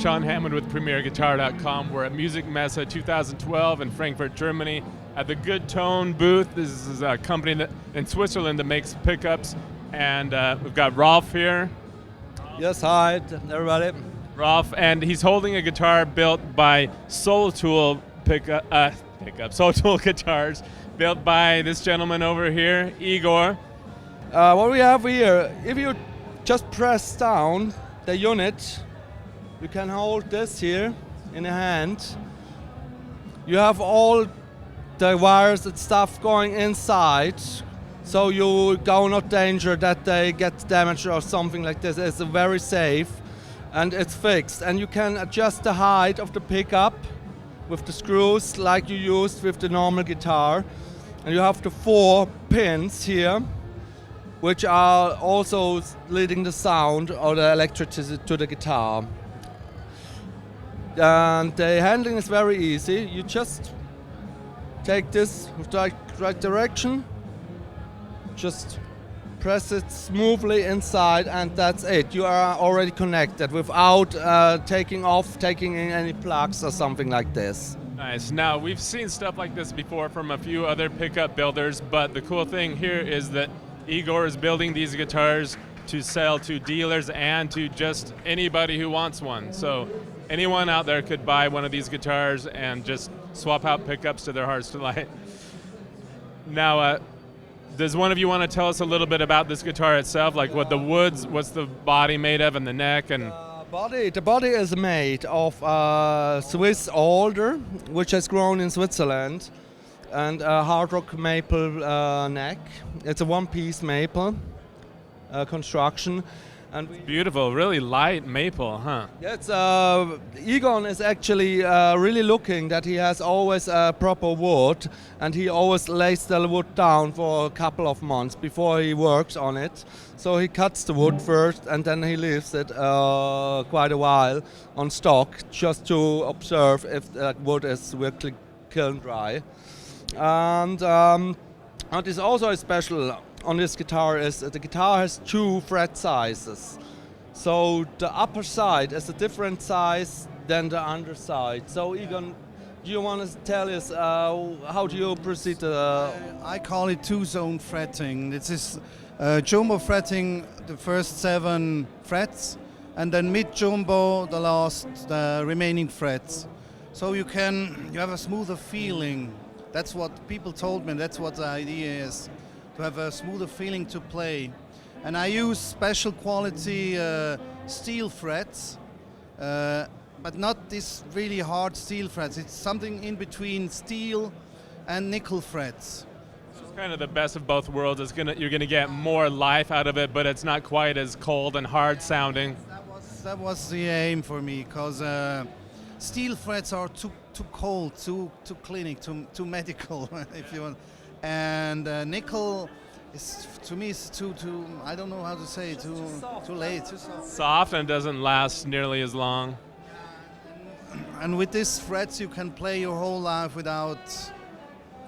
Sean Hammond with PremierGuitar.com. We're at Musikmesse 2012 in Frankfurt, Germany, at the Good Tone booth. This is a company that in Switzerland that makes pickups, and we've got Rolf here. Yes, hi, everybody. Rolf, and he's holding a guitar built by Soul Tool Soul Tool guitars, built by this gentleman over here, Igor. What we have here, if you just press down the unit, you can hold this here in a hand. You have all the wires and stuff going inside, so you go not danger that they get damaged or something like this. It's very safe and it's fixed. And you can adjust the height of the pickup with the screws like you used with the normal guitar. And you have the 4 pins here, which are also leading the sound or the electricity to the guitar. And the handling is very easy. You just take this with the right direction, just press it smoothly inside, and that's it. You are already connected without taking in any plugs or something like this. Nice. Now, we've seen stuff like this before from a few other pickup builders, but the cool thing here is that Igor is building these guitars to sell to dealers and to just anybody who wants one. So anyone out there could buy one of these guitars and just swap out pickups to their heart's delight. Now, does one of you want to tell us a little bit about this guitar itself, like what the woods, what's the body made of, and the neck? And the body is made of Swiss alder, which has grown in Switzerland, and a hard rock maple neck. It's a one-piece maple construction. And beautiful, really light maple, huh? Yes, Egon is actually really looking that he has always proper wood, and he always lays the wood down for a couple of months before he works on it. So he cuts the wood first, and then he leaves it quite a while on stock, just to observe if the wood is wirklich kiln dry. And what is also special on this guitar is the guitar has 2 fret sizes. So the upper side is a different size than the underside. So Egon, do you want to tell us how do you proceed? I call it 2-zone fretting. This is jumbo fretting the first 7 frets, and then mid jumbo the remaining frets. So you have a smoother feeling. That's what people told me. That's what the idea is, to have a smoother feeling to play. And I use special quality steel frets, but not this really hard steel frets. It's something in between steel and nickel frets. So it's kind of the best of both worlds. You're gonna get more life out of it, but it's not quite as cold and hard sounding. That was the aim for me, because steel frets are too cold, too clinic, too medical, if you want. And nickel is, to me, is too I don't know how to say it, too late, too soft. Soft and doesn't last nearly as long. And with these frets you can play your whole life without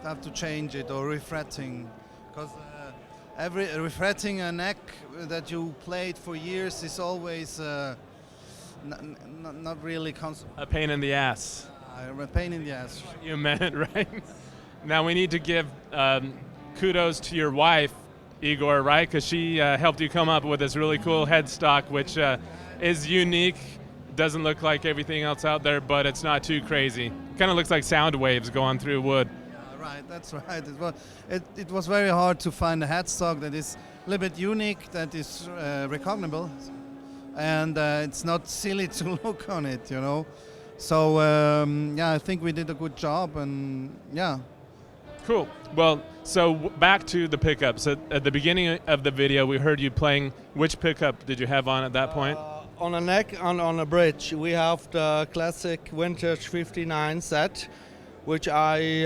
have to change it or refretting, because every refretting a neck that you played for years is always not really constant. A pain in the ass. A pain in the ass. You meant, right? Now we need to give kudos to your wife, Igor, right? Because she helped you come up with this really cool headstock, which is unique. Doesn't look like everything else out there, but it's not too crazy. Kind of looks like sound waves going through wood. Yeah, right, that's right. It was very hard to find a headstock that is a little bit unique, that is recognizable, and it's not silly to look on it, you know. So yeah, I think we did a good job, and yeah. Cool. Well, so back to the pickups. At the beginning of the video, we heard you playing. Which pickup did you have on at that point? On a neck and on a bridge, we have the classic vintage 59 set, which I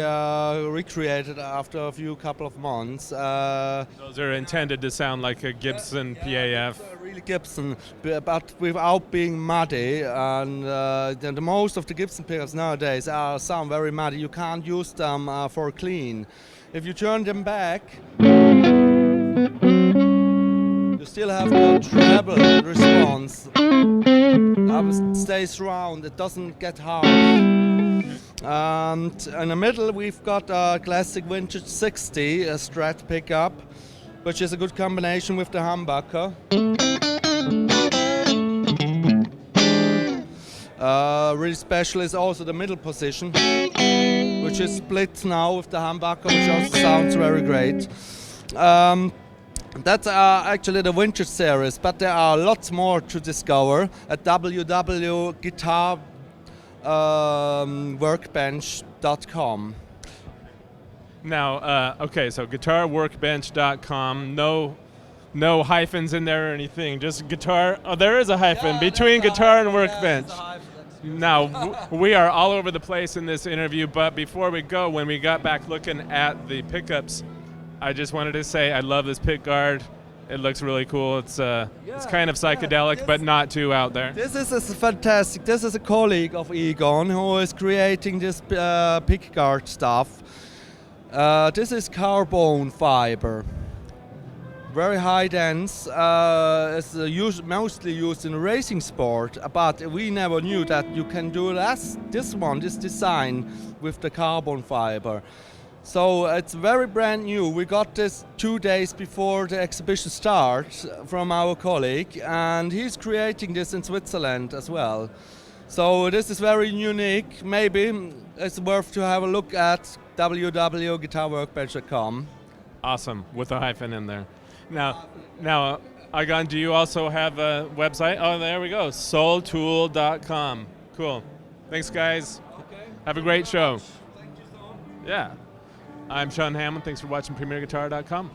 recreated after a couple of months. Those are intended to sound like a Gibson PAF. Really Gibson, but without being muddy. And the most of the Gibson pickups nowadays sound very muddy. You can't use them for clean. If you turn them back, You still have the treble response. Stays round, it doesn't get hard. And in the middle we've got a classic vintage 60, a Strat pickup, which is a good combination with the humbucker. Really special is also the middle position, which is split now with the humbucker, which also sounds very great. That's actually the vintage series, but there are lots more to discover at www.guitarworkbench.com. Now, okay, so guitarworkbench.com, no hyphens in there or anything, just guitar. Oh, there is a hyphen between guitar and workbench. Now, we are all over the place in this interview, but before we go, when we got back looking at the pickups, I just wanted to say I love this pick guard. It looks really cool. It's kind of psychedelic, but not too out there. This is fantastic. This is a colleague of Egon who is creating this pick guard stuff. This is carbon fiber. Very high dense. It's mostly used in racing sport, but we never knew that you can do this design with the carbon fiber. So it's very brand new. We got this 2 days before the exhibition starts from our colleague, and he's creating this in Switzerland as well. So this is very unique. Maybe it's worth to have a look at www.guitarworkbench.com. Awesome, with a hyphen in there. Now, Egon, do you also have a website? Oh, there we go, soultool.com. Cool. Thanks, guys. Okay. Have a great show. Thank you, Tom. Yeah. I'm Sean Hammond. Thanks for watching PremierGuitar.com.